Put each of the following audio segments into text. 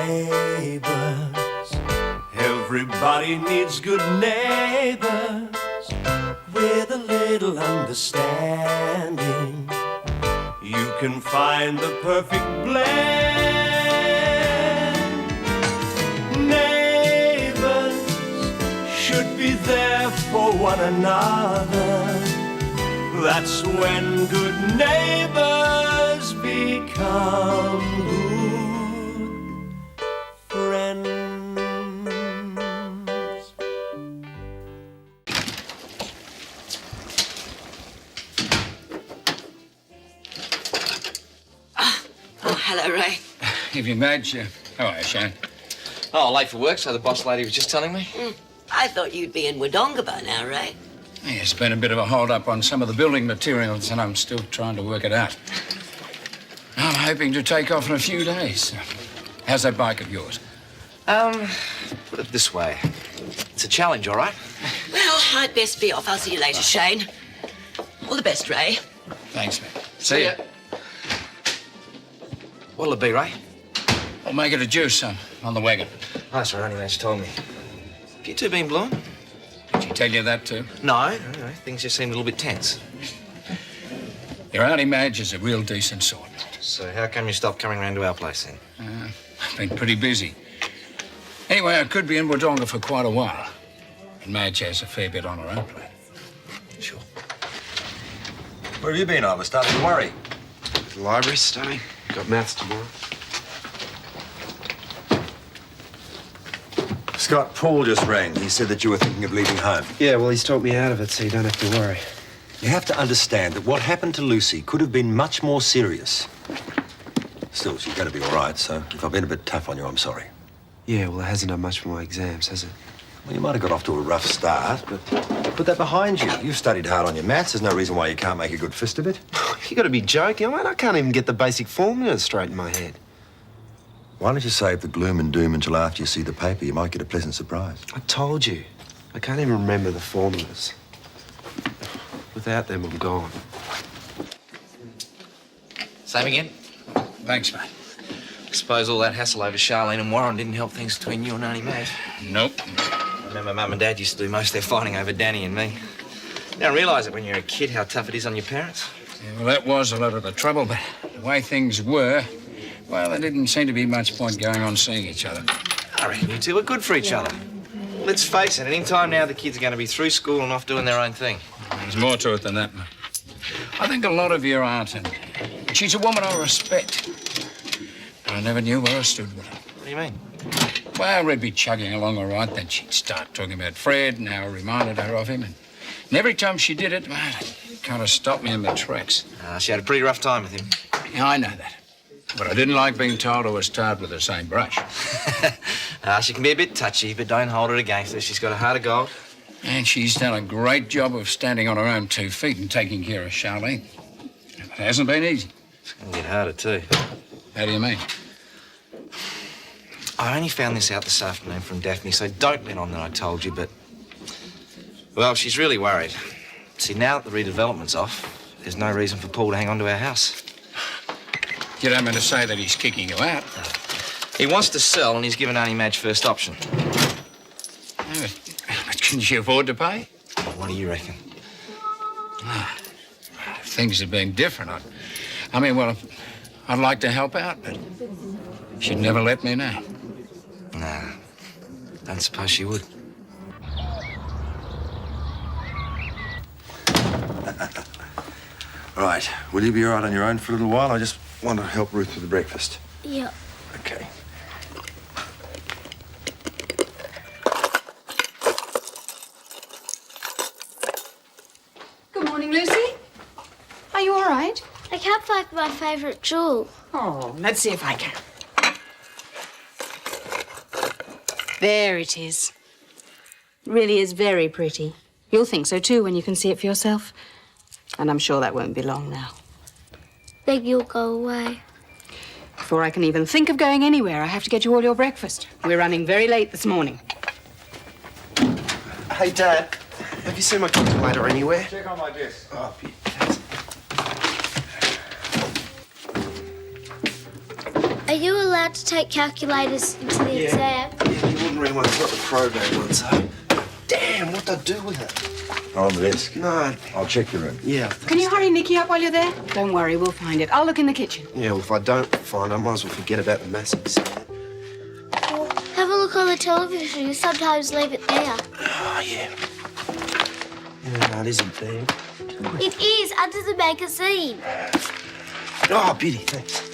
Neighbours, everybody needs good neighbours with a little understanding. You can find the perfect blend. Neighbours should be there for one another. That's when good neighbours become good friends. Hello, Ray. Evening, Madge. How are you, Shane? Oh, late for work, so the boss lady was just telling me. I thought you'd be in Wodonga by now, Ray. Yeah, it's been a bit of a hold-up on some of the building materials, and I'm still trying to work it out. I'm hoping to take off in a few days. How's that bike of yours? Put it this way. It's a challenge, all right? Well, I'd best be off. I'll see you later, Shane. All the best, Ray. Thanks, mate. See ya. What'll it be, Ray? I'll make it a juice on the wagon. That's what Honey Madge told me. Have you two been blowing? Did she tell you that too? No. Things just seem a little bit tense. Your Auntie Madge is a real decent sort. So how come you stopped coming round to our place then? I've been pretty busy. Anyway, I could be in Wodonga for quite a while. And Madge has a fair bit on her own plate. Sure. Where have you been? I was starting to worry. The library studying. Got maths tomorrow. Scott, Paul just rang. He said that you were thinking of leaving home. Yeah, well, he's talked me out of it, so you don't have to worry. You have to understand that what happened to Lucy could have been much more serious. Still, she's going to be all right, so if I've been a bit tough on you, I'm sorry. Yeah, well, it hasn't done much for my exams, has it? Well, you might have got off to a rough start, but put that behind you. You've studied hard on your maths. There's no reason why you can't make a good fist of it. You got to be joking, mate. I can't even get the basic formulas straight in my head. Why don't you save the gloom and doom until after you see the paper? You might get a pleasant surprise. I told you. I can't even remember the formulas. Without them, I'm gone. Same again? Thanks, mate. I suppose all that hassle over Charlene and Warren didn't help things between you and Auntie Madge. Nope. I remember Mum and Dad used to do most of their fighting over Danny and me. You don't realise it when you're a kid how tough it is on your parents. Yeah, well, that was a lot of the trouble, but the way things were, well, there didn't seem to be much point going on seeing each other. I reckon you two are good for each other. Let's face it, any time now the kids are going to be through school and off doing their own thing. There's more to it than that, mate. I think a lot of you aren't, and she's a woman I respect. But I never knew where I stood with her. What do you mean? Well, we'd be chugging along all right, then she'd start talking about Fred and how I reminded her of him. And every time she did it, well, it kind of stopped me in my tracks. She had a pretty rough time with him. Yeah, I know that. But I didn't like being told I was tarred with the same brush. She can be a bit touchy, but don't hold it against her. She's got a heart of gold. And she's done a great job of standing on her own 2 feet and taking care of Charlene. It hasn't been easy. It's going to get harder, too. How do you mean? I only found this out this afternoon from Daphne, so don't let on that I told you, but... Well, she's really worried. See, now that the redevelopment's off, there's no reason for Paul to hang on to our house. You don't mean to say that he's kicking you out? He wants to sell, and he's given Auntie Madge first option. Oh, but can she afford to pay? What do you reckon? If things had been different, I mean, well, I'd like to help out, but she'd never let me know. Nah, don't suppose she would. Right. Will you be all right on your own for a little while? I just want to help Ruth with the breakfast. Yeah. Okay. Good morning, Lucy. Are you all right? I can't find my favourite jewel. Oh, let's see if I can. There it is. Really is very pretty. You'll think so too when you can see it for yourself. And I'm sure that won't be long now. Then you'll go away. Before I can even think of going anywhere, I have to get you all your breakfast. We're running very late this morning. Hey, Dad. Have you seen my calculator anywhere? Check on my desk. Oh, Are you allowed to take calculators into the exam? Yeah, the ordinary one's not the program one, so... Damn, what'd I do with it? On the desk. No. I'll check your room. Yeah. Can you hurry Nikki up while you're there? Don't worry, we'll find it. I'll look in the kitchen. Yeah, well, if I don't find it, I might as well forget about the massive exam. Have a look on the television. You sometimes leave it there. Oh, yeah. Yeah, no, it isn't there. It is under the magazine. Oh, beauty, thanks.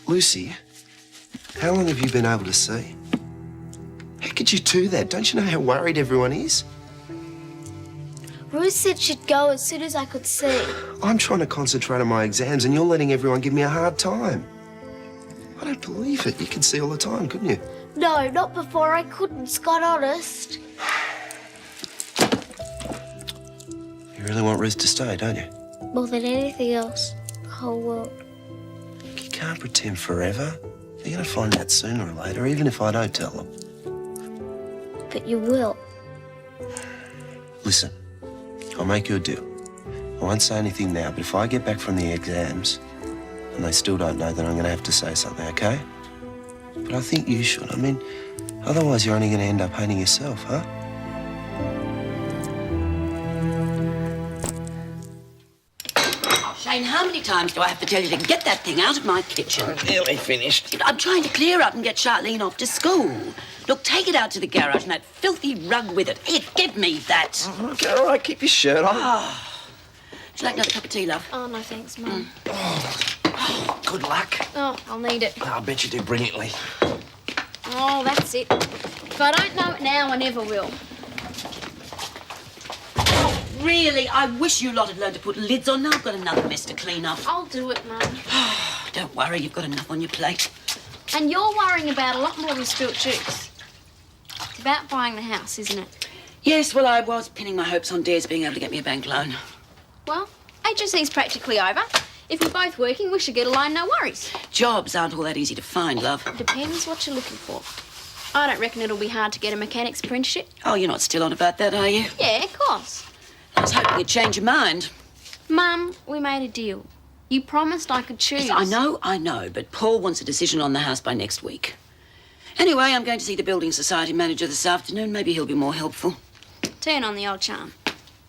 Lucy, how long have you been able to see? How could you do that? Don't you know how worried everyone is? Ruth said she'd go as soon as I could see. I'm trying to concentrate on my exams and you're letting everyone give me a hard time. I don't believe it. You could see all the time, couldn't you? No, not before. I couldn't, Scott, honest. You really want Ruth to stay, don't you? More than anything else, the whole world. You can't pretend forever. They're going to find out sooner or later, even if I don't tell them. But you will. Listen, I'll make you a deal. I won't say anything now, but if I get back from the exams and they still don't know, then I'm going to have to say something, okay? But I think you should. I mean, otherwise you're only going to end up hating yourself, huh? Shane, how many times do I have to tell you to get that thing out of my kitchen? I'm nearly finished. I'm trying to clear up and get Charlene off to school. Look, take it out to the garage and that filthy rug with it. Here, give me that. Okay, all right, keep your shirt on. Would you like another cup of tea, love? Oh, no thanks, Mum. Good luck. Oh, I'll need it. I bet you do brilliantly. Oh, that's it. If I don't know it now, I never will. Really, I wish you lot had learned to put lids on. Now I've got another mess to clean up. I'll do it, Mum. Don't worry, you've got enough on your plate. And you're worrying about a lot more than spilt juice. It's about buying the house, isn't it? Yes, well, I was pinning my hopes on Dare's being able to get me a bank loan. Well, HSC's practically over. If we're both working, we should get a loan, no worries. Jobs aren't all that easy to find, love. Depends what you're looking for. I don't reckon it'll be hard to get a mechanic's apprenticeship. Oh, you're not still on about that, are you? Yeah, of course. I was hoping you'd change your mind. Mum, we made a deal. You promised I could choose. Yes, I know, but Paul wants a decision on the house by next week. Anyway, I'm going to see the Building Society manager this afternoon. Maybe he'll be more helpful. Turn on the old charm.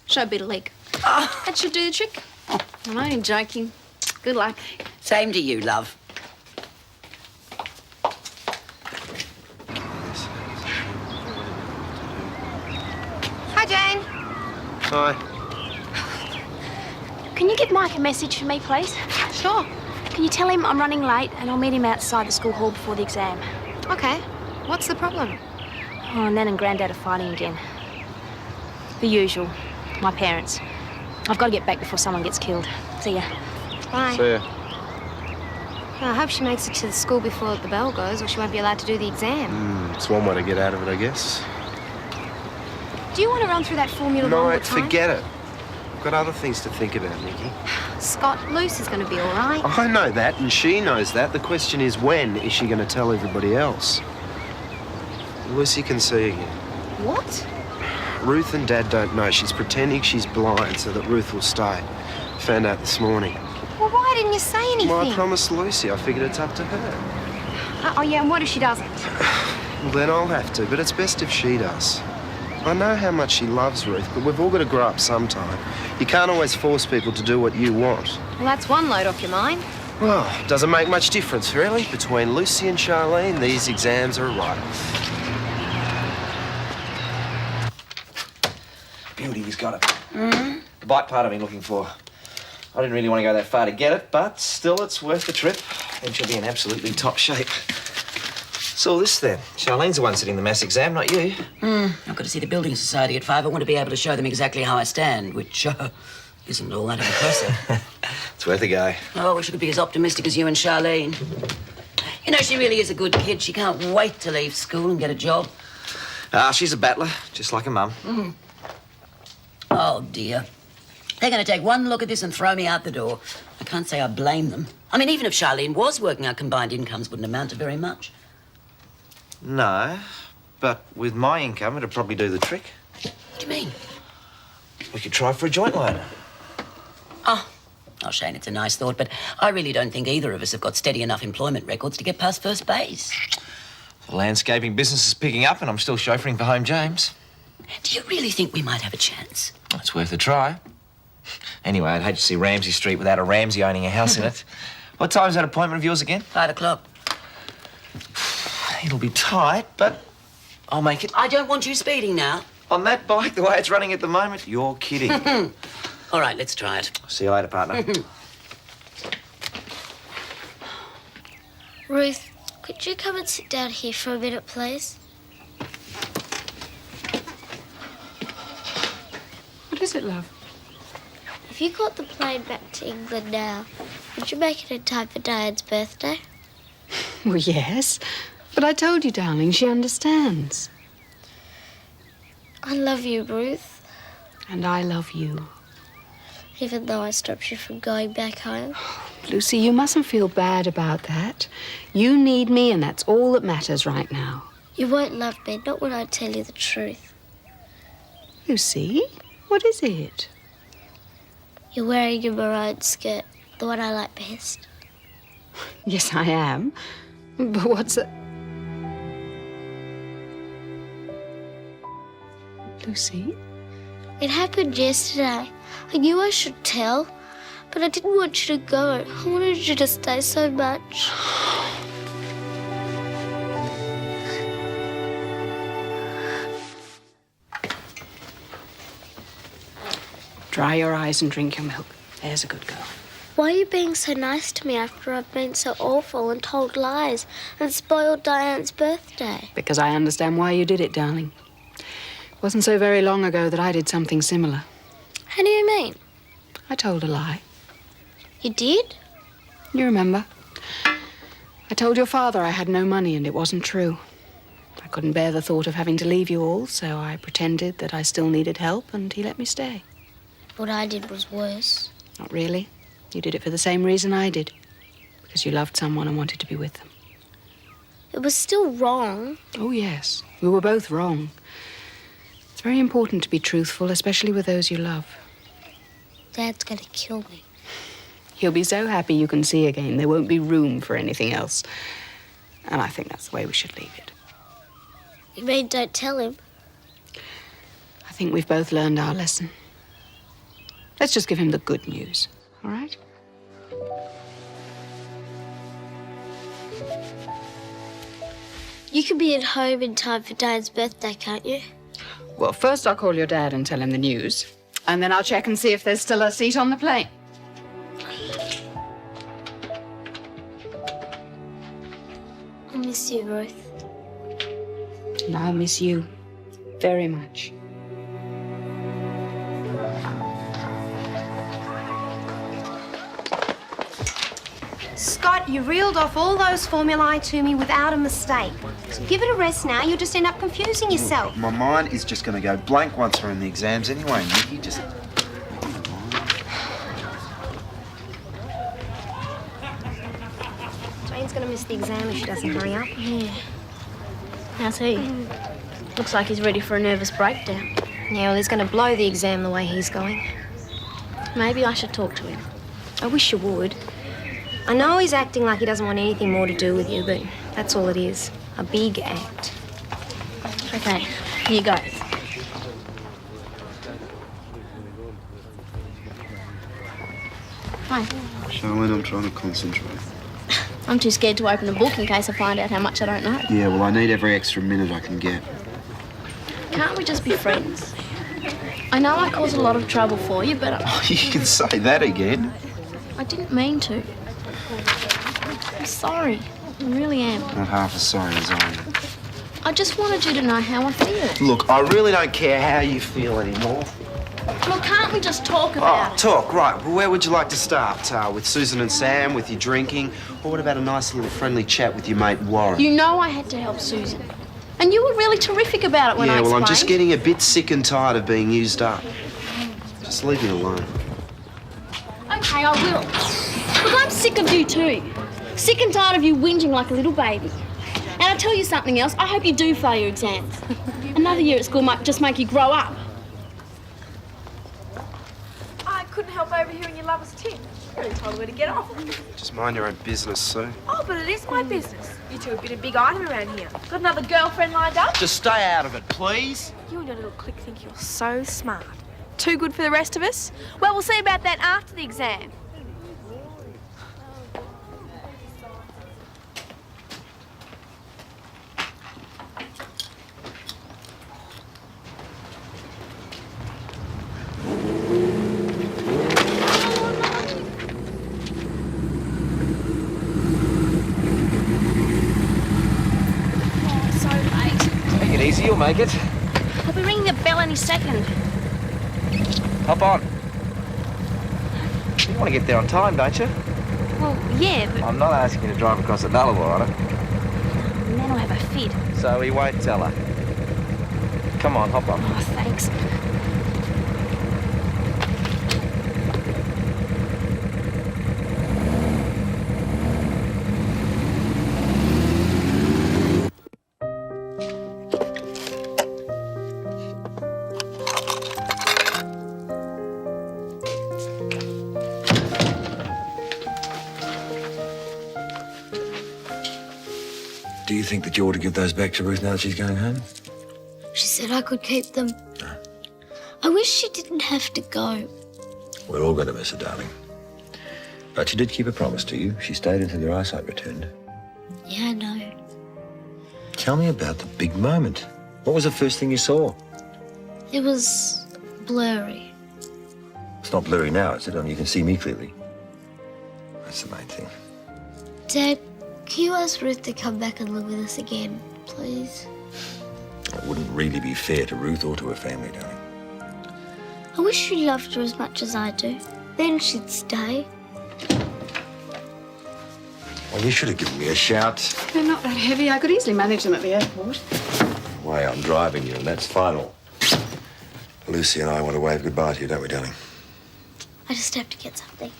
Show a bit of leg. That should do the trick. I'm only joking. Good luck. Same to you, love. Hi, Jane. Hi. Can you give Mike a message for me, please? Sure. Can you tell him I'm running late and I'll meet him outside the school hall before the exam? Okay. What's the problem? Oh, Nan and Grandad are fighting again. The usual. My parents. I've got to get back before someone gets killed. See ya. Bye. See ya. Well, I hope she makes it to the school before the bell goes, or she won't be allowed to do the exam. It's one way to get out of it, I guess. Do you want to run through that formula one more No, time? forget it. I've got other things to think about, Nikki. Scott, Lucy's going to be all right. I know that, and she knows that. The question is, when is she going to tell everybody else? Lucy can see again. What? Ruth and Dad don't know. She's pretending she's blind so that Ruth will stay. Found out this morning. Well, why didn't you say anything? Well, I promised Lucy. I figured it's up to her. Oh, yeah, and what if she doesn't? Well, then I'll have to, but it's best if she does. I know how much she loves Ruth, but we've all got to grow up sometime. You can't always force people to do what you want. Well, that's one load off your mind. Well, doesn't make much difference, really. Between Lucy and Charlene, these exams are a write-off. Beauty, he's got it. The bike part I've been looking for. I didn't really want to go that far to get it, but still, it's worth the trip. Then she'll be in absolutely top shape. So this then. Charlene's the one sitting the maths exam, not you. I've got to see the Building Society at 5. I want to be able to show them exactly how I stand, which isn't all that impressive. It's worth a go. Oh, I wish I could be as optimistic as you and Charlene. You know, she really is a good kid. She can't wait to leave school and get a job. She's a battler, just like her mum. Oh, dear. They're going to take one look at this and throw me out the door. I can't say I blame them. I mean, even if Charlene was working, our combined incomes wouldn't amount to very much. No, but with my income, it'd probably do the trick. What do you mean? We could try for a joint loan. Oh, Oh, Shane, it's a nice thought, but I really don't think either of us have got steady enough employment records to get past first base. The landscaping business is picking up and I'm still chauffeuring for Home James. Do you really think we might have a chance? It's worth a try. Anyway, I'd hate to see Ramsay Street without a Ramsay owning a house in it. What time's that appointment of yours again? 5 o'clock. It'll be tight, but I'll make it. I don't want you speeding now. On that bike, the way it's running at the moment, you're kidding. All right, let's try it. See you later, partner. Ruth, could you come and sit down here for a minute, please? What is it, love? If you got the plane back to England now, would you make it in time for Diane's birthday? Well, yes. But I told you, darling, she understands. I love you, Ruth. And I love you. Even though I stopped you from going back home. Lucy, you mustn't feel bad about that. You need me, and that's all that matters right now. You won't love me, not when I tell you the truth. Lucy, what is it? You're wearing your maroon skirt, the one I like best. Yes, I am. But what's that? Lucy? It happened yesterday. I knew I should tell, but I didn't want you to go. I wanted you to stay so much. Dry your eyes and drink your milk. There's a good girl. Why are you being so nice to me after I've been so awful and told lies and spoiled Diane's birthday? Because I understand why you did it, darling. It wasn't so very long ago that I did something similar. How do you mean? I told a lie. You did? You remember? I told your father I had no money and it wasn't true. I couldn't bear the thought of having to leave you all, so I pretended that I still needed help and he let me stay. What I did was worse. Not really. You did it for the same reason I did. Because you loved someone and wanted to be with them. It was still wrong. Oh, yes. We were both wrong. It's very important to be truthful, especially with those you love. Dad's gonna kill me. He'll be so happy you can see again. There won't be room for anything else. And I think that's the way we should leave it. You mean don't tell him? I think we've both learned our lesson. Let's just give him the good news, all right? You can be at home in time for Dad's birthday, can't you? Well, first I'll call your dad and tell him the news. And then I'll check and see if there's still a seat on the plane. I miss you, Ruth. And I'll miss you very much. Scott, you reeled off all those formulae to me without a mistake. So give it a rest now, you'll just end up confusing yourself. My mind is just going to go blank once we're in the exams anyway, Nikki. Just... Jane's going to miss the exam if she doesn't hurry up. Yeah. How's he? Looks like he's ready for a nervous breakdown. Yeah, well, he's going to blow the exam the way he's going. Maybe I should talk to him. I wish you would. I know he's acting like he doesn't want anything more to do with you, but that's all it is. A big act. Okay, here goes. Hi. Sherwin, I'm trying to concentrate. I'm too scared to open a book in case I find out how much I don't know. Yeah, well, I need every extra minute I can get. Can't we just be friends? I know I cause a lot of trouble for you, but You can say that again. I didn't mean to. I'm sorry. I really am. Not half as sorry as I am. I just wanted you to know how I feel. Look, I really don't care how you feel anymore. Well, can't we just talk about it? Talk, right. Well, where would you like to start? With Susan and Sam, with your drinking? Or what about a nice little friendly chat with your mate Warren? You know I had to help Susan. And you were really terrific about it when I Yeah, well, explained. I'm just getting a bit sick and tired of being used up. Just leave me alone. Okay, I will. Look, I'm sick of you too. Sick and tired of you whinging like a little baby. And I'll tell you something else. I hope you do fail your exams. Another year at school might just make you grow up. I couldn't help overhearing your lover's tip. Really told her where to get off. Just mind your own business, Sue. Oh, but it is my business. You two have been a big item around here. Got another girlfriend lined up? Just stay out of it, please. You and your little clique think you're so smart. Too good for the rest of us? Well, we'll see about that after the exam. Easy, you'll make it. I'll be ringing the bell any second. Hop on. You want to get there on time, don't you? Well, yeah, but I'm not asking you to drive across the Bláhová on it. then I'll have a fit. So he won't tell her. Come on, hop on. Oh, thanks. Do you think that you ought to give those back to Ruth now that she's going home? She said I could keep them. I wish she didn't have to go. We're all going to miss her, darling. But she did keep a promise to you. She stayed until your eyesight returned. Yeah, I know. Tell me about the big moment. What was the first thing you saw? It was blurry. It's not blurry now, is it? I mean, you can see me clearly. That's the main thing. Dad, can you ask Ruth to come back and live with us again, please? It wouldn't really be fair to Ruth or to her family, darling. I wish you loved her as much as I do. Then she'd stay. Well, you should have given me a shout. They're not that heavy. I could easily manage them at the airport. Way I'm driving you, and that's final. Lucy and I want to wave goodbye to you, don't we, darling? I just have to get something.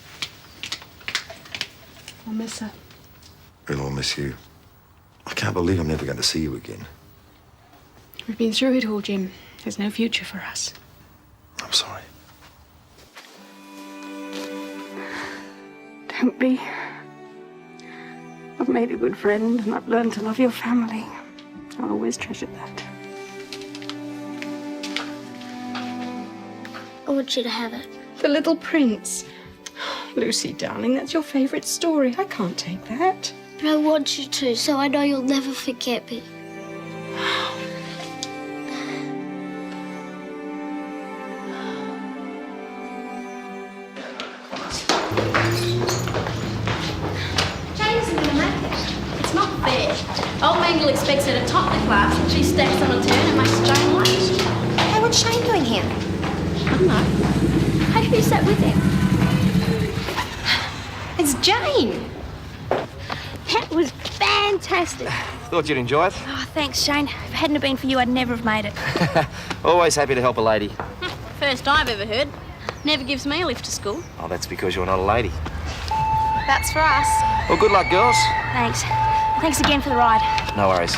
I'll miss her. We'll all miss you. I can't believe I'm never going to see you again. We've been through it all, Jim. There's no future for us. I'm sorry. Don't be. I've made a good friend and I've learned to love your family. I'll always treasure that. I want you to have it. The Little Prince. Lucy, darling, that's your favourite story. I can't take that. But I want you to, so I know you'll never forget me. Old Mangle expects her to top the class and she stacks on a turn and makes Jane late. Hey, what's Shane doing here? I don't know. How did you sat with him? It's Jane. That was fantastic. Thought you'd enjoy it. Oh, thanks, Shane. If it hadn't have been for you, I'd never have made it. Always happy to help a lady. First I've ever heard. Never gives me a lift to school. Oh, that's because you're not a lady. That's for us. Well, good luck, girls. Thanks. Thanks again for the ride. No worries.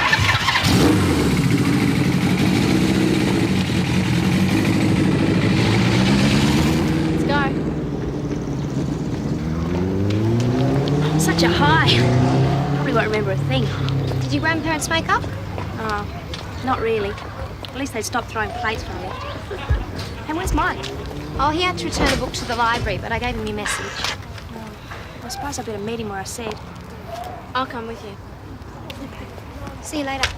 Let's go. Such a high. Probably won't remember a thing. Did your grandparents make up? Oh, not really. At least they stopped throwing plates when I left. Hey, where's Mike? Oh, he had to return a book to the library, but I gave him your message. I suppose I better meet him where I said. I'll come with you. See you later.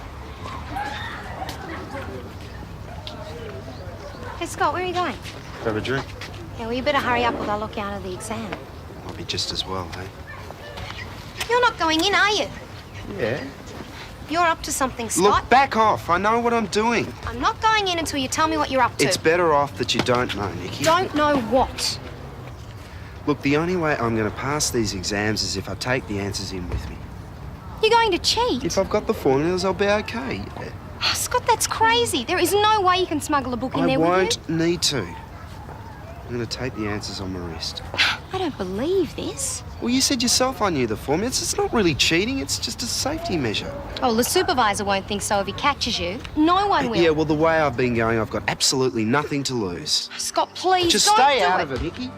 Hey, Scott, where are you going? Grab a drink. Yeah, well, you better hurry up or they'll lock you out of the exam. Might be just as well, hey? You're not going in, are you? Yeah. You're up to something, Scott. Look, back off. I know what I'm doing. I'm not going in until you tell me what you're up to. It's better off that you don't know, Nikki. Don't know what? Look, the only way I'm going to pass these exams is if I take the answers in with me. You're going to cheat? If I've got the formulas, I'll be okay. Oh, Scott, that's crazy. There is no way you can smuggle a book in I there with won't need to. I'm going to take the answers on my wrist. I don't believe this. Well, you said yourself I knew the formulas. It's not really cheating. It's just a safety measure. Oh, the supervisor won't think so if he catches you. No one will. Yeah, well, the way I've been going, I've got absolutely nothing to lose. Scott, please Just don't stay do out it. of it, Nikki.